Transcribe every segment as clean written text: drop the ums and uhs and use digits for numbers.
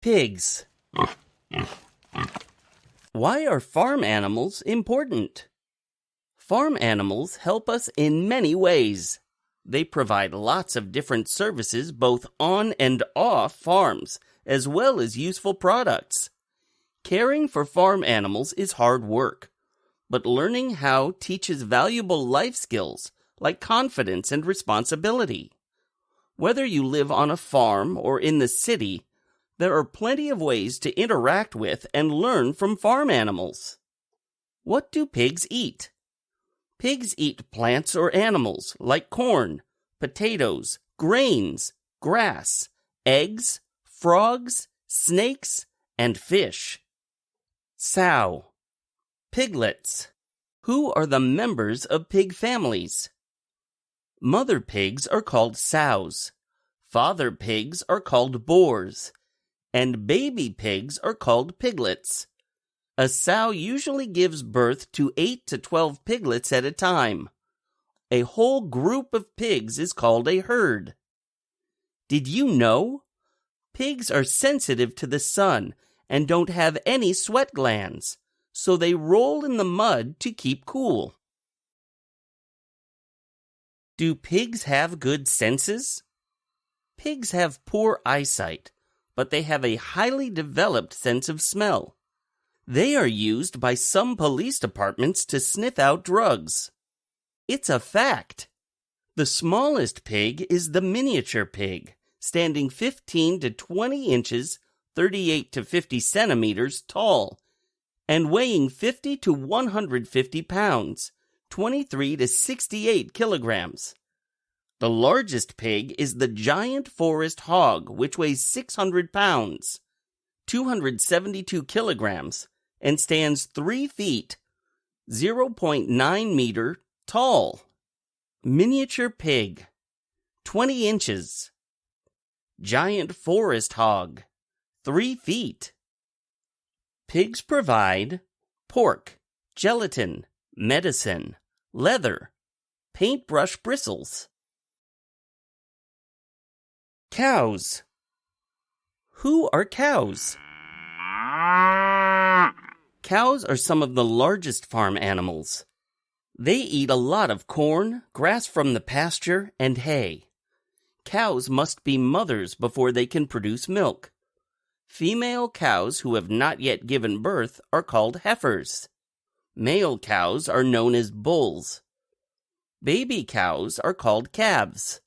Pigs. Why are farm animals important? Farm animals help us in many ways. They provide lots of different services both on and off farms, as well as useful products. Caring for farm animals is hard work, but learning how teaches valuable life skills like confidence and responsibility. Whether you live on a farm or in the city, there are plenty of ways to interact with and learn from farm animals. What do pigs eat? Pigs eat plants or animals like corn, potatoes, grains, grass, eggs, frogs, snakes, and fish. Sow. Piglets. Who are the members of pig families? Mother pigs are called sows. Father pigs are called boars. And baby pigs are called piglets. A sow usually gives birth to 8 to 12 piglets at a time. A whole group of pigs is called a herd. Did you know? Pigs are sensitive to the sun and don't have any sweat glands, so they roll in the mud to keep cool. Do pigs have good senses? Pigs have poor eyesight, but they have a highly developed sense of smell. They are used by some police departments to sniff out drugs. It's a fact. The smallest pig is the miniature pig, standing 15 to 20 inches, 38 to 50 centimeters tall, and weighing 50 to 150 pounds, 23 to 68 kilograms. The largest pig is the giant forest hog, which weighs 600 pounds, 272 kilograms, and stands 3 feet, 0.9 meter tall. Miniature pig, 20 inches. Giant forest hog, 3 feet. Pigs provide pork, gelatin, medicine, leather, paintbrush bristles. Cows. Who are cows? Cows are some of the largest farm animals. They eat a lot of corn, grass from the pasture, and hay. Cows must be mothers before they can produce milk. Female cows who have not yet given birth are called heifers. Male cows are known as bulls. Baby cows are called calves.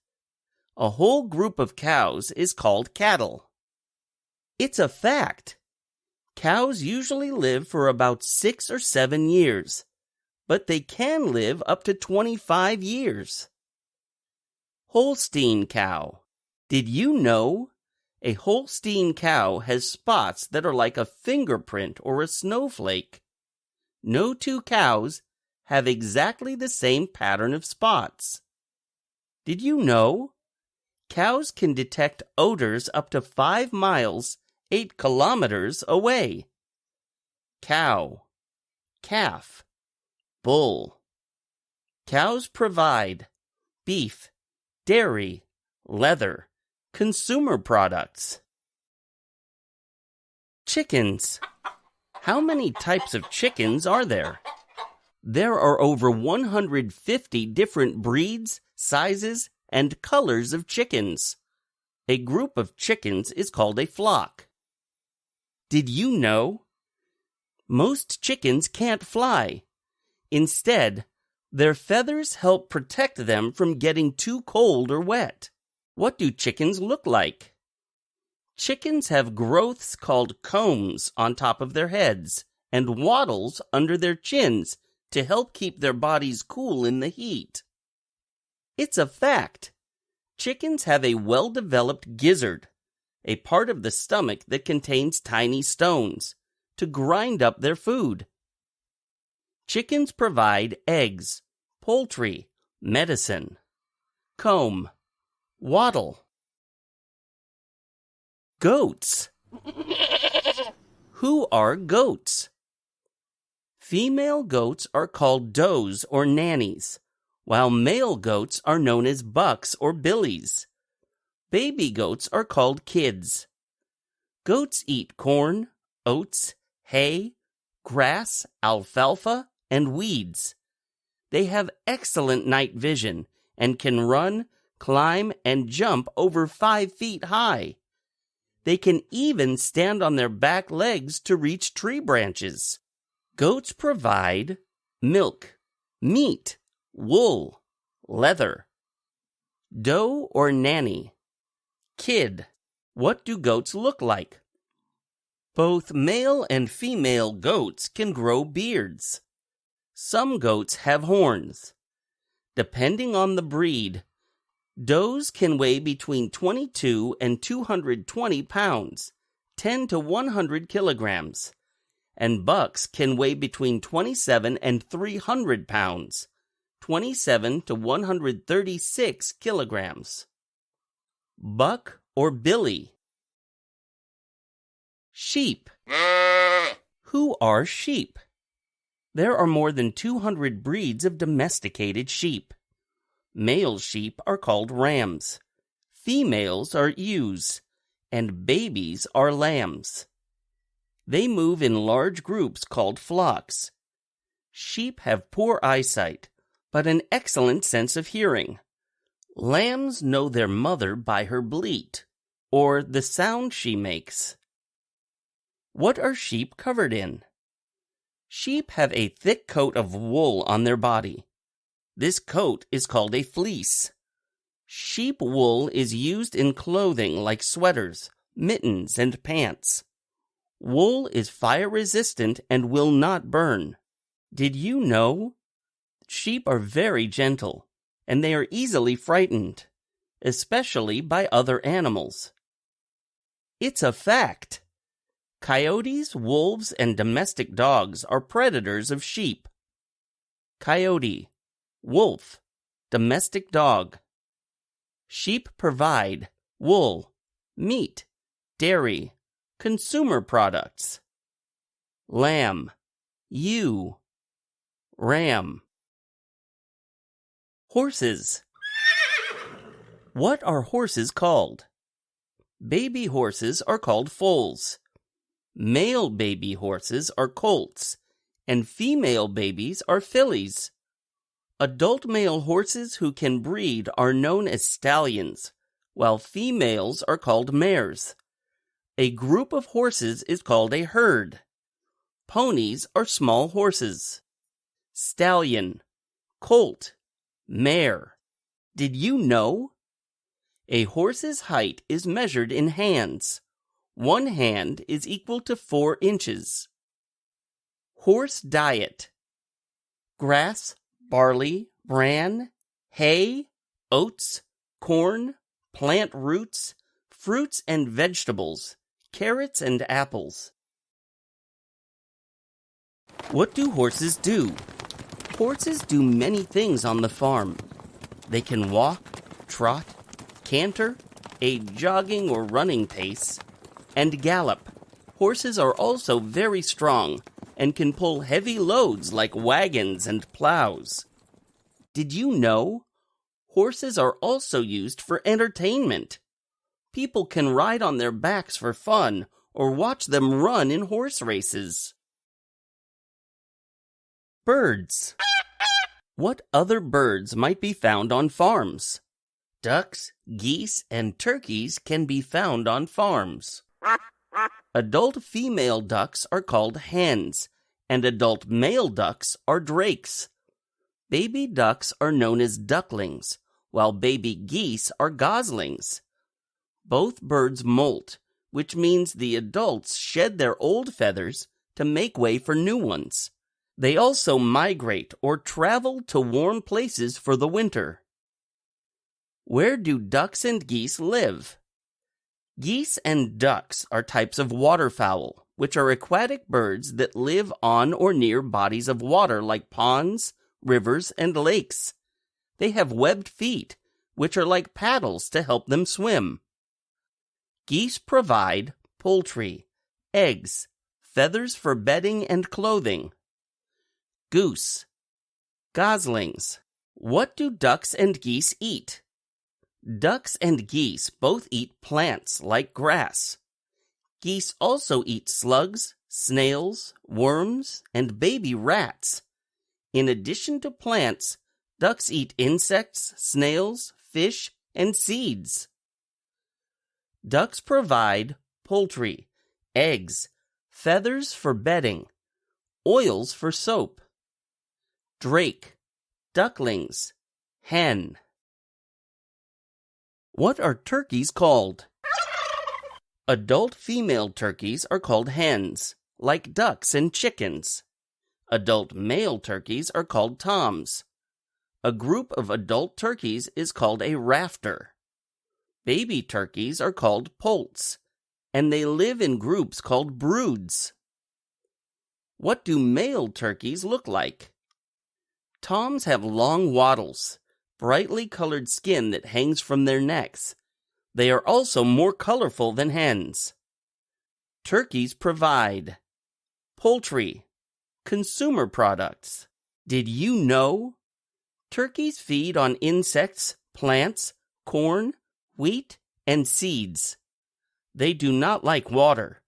A whole group of cows is called cattle. It's a fact. Cows usually live for about 6 or 7 years, but they can live up to 25 years. Holstein cow. Did you know? A Holstein cow has spots that are like a fingerprint or a snowflake. No two cows have exactly the same pattern of spots. Did you know? Cows can detect odors up to 5 miles, 8 kilometers away. Cow, calf, bull. Cows provide beef, dairy, leather, consumer products. Chickens. How many types of chickens are there? There are over 150 different breeds, sizes, and colors of chickens. A group of chickens is called a flock. Did you know? Most chickens can't fly. Instead, their feathers help protect them from getting too cold or wet. What do chickens look like? Chickens have growths called combs on top of their heads and wattles under their chins to help keep their bodies cool in the heat. It's a fact. Chickens have a well-developed gizzard, a part of the stomach that contains tiny stones, to grind up their food. Chickens provide eggs, poultry, medicine, comb, wattle. Goats. Who are goats? Female goats are called does or nannies, while male goats are known as bucks or billies. Baby goats are called kids. Goats eat corn, oats, hay, grass, alfalfa, and weeds. They have excellent night vision and can run, climb, and jump over 5 feet high. They can even stand on their back legs to reach tree branches. Goats provide milk, meat, wool, leather. Doe or nanny. Kid. What do goats look like? Both male and female goats can grow beards. Some goats have horns. Depending on the breed, does can weigh between 22 and 220 pounds, 10 to 100 kilograms, and bucks can weigh between 27 and 300 pounds, 27 to 136 kilograms. Buck or billy. Sheep. Who are sheep? There are more than 200 breeds of domesticated sheep. Male sheep are called rams, females are ewes, and babies are lambs. They move in large groups called flocks. Sheep have poor eyesight, but an excellent sense of hearing. Lambs know their mother by her bleat, or the sound she makes. What are sheep covered in? Sheep have a thick coat of wool on their body. This coat is called a fleece. Sheep wool is used in clothing like sweaters, mittens, and pants. Wool is fire-resistant and will not burn. Did you know? Sheep are very gentle, and they are easily frightened, especially by other animals. It's a fact. Coyotes, wolves, and domestic dogs are predators of sheep. Coyote, wolf, domestic dog. Sheep provide wool, meat, dairy, consumer products. Lamb, ewe, ram. Horses. What are horses called? Baby horses are called foals. Male baby horses are colts, and female babies are fillies. Adult male horses who can breed are known as stallions, while females are called mares. A group of horses is called a herd. Ponies are small horses. Stallion, colt, mare. Did you know? A horse's height is measured in hands. 1 hand is equal to 4 inches. Horse diet. Grass, barley, bran, hay, oats, corn, plant roots, fruits and vegetables, carrots and apples. What do horses do? Horses do many things on the farm. They can walk, trot, canter, a jogging or running pace, and gallop. Horses are also very strong and can pull heavy loads like wagons and plows. Did you know? Horses are also used for entertainment. People can ride on their backs for fun or watch them run in horse races. Birds. What other birds might be found on farms? Ducks, geese, and turkeys can be found on farms. Adult female ducks are called hens, and adult male ducks are drakes. Baby ducks are known as ducklings, while baby geese are goslings. Both birds molt, which means the adults shed their old feathers to make way for new ones. They also migrate or travel to warm places for the winter. Where do ducks and geese live? Geese and ducks are types of waterfowl, which are aquatic birds that live on or near bodies of water like ponds, rivers, and lakes. They have webbed feet, which are like paddles to help them swim. Geese provide poultry, eggs, feathers for bedding and clothing. Goose. Goslings. What do ducks and geese eat? Ducks and geese both eat plants like grass. Geese also eat slugs, snails, worms, and baby rats. In addition to plants, ducks eat insects, snails, fish, and seeds. Ducks provide poultry, eggs, feathers for bedding, oils for soap, drake, ducklings, hen. What are turkeys called? Adult female turkeys are called hens, like ducks and chickens. Adult male turkeys are called toms. A group of adult turkeys is called a rafter. Baby turkeys are called poults, and they live in groups called broods. What do male turkeys look like? Toms have long wattles, brightly colored skin that hangs from their necks. They are also more colorful than hens. Turkeys provide poultry, consumer products. Did you know? Turkeys feed on insects, plants, corn, wheat, and seeds. They do not like water.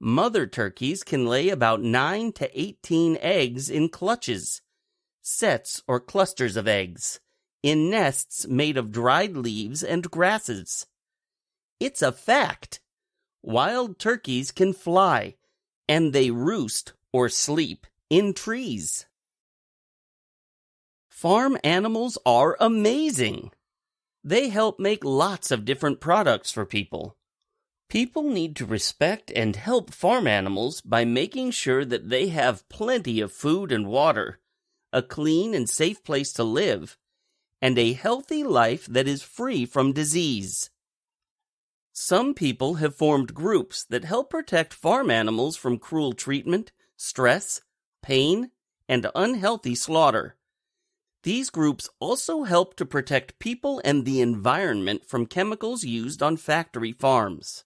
Mother turkeys can lay about 9 to 18 eggs in clutches, sets or clusters of eggs, in nests made of dried leaves and grasses. It's a fact. Wild turkeys can fly, and they roost or sleep in trees. Farm animals are amazing. They help make lots of different products for people. People need to respect and help farm animals by making sure that they have plenty of food and water, a clean and safe place to live, and a healthy life that is free from disease. Some people have formed groups that help protect farm animals from cruel treatment, stress, pain, and unhealthy slaughter. These groups also help to protect people and the environment from chemicals used on factory farms.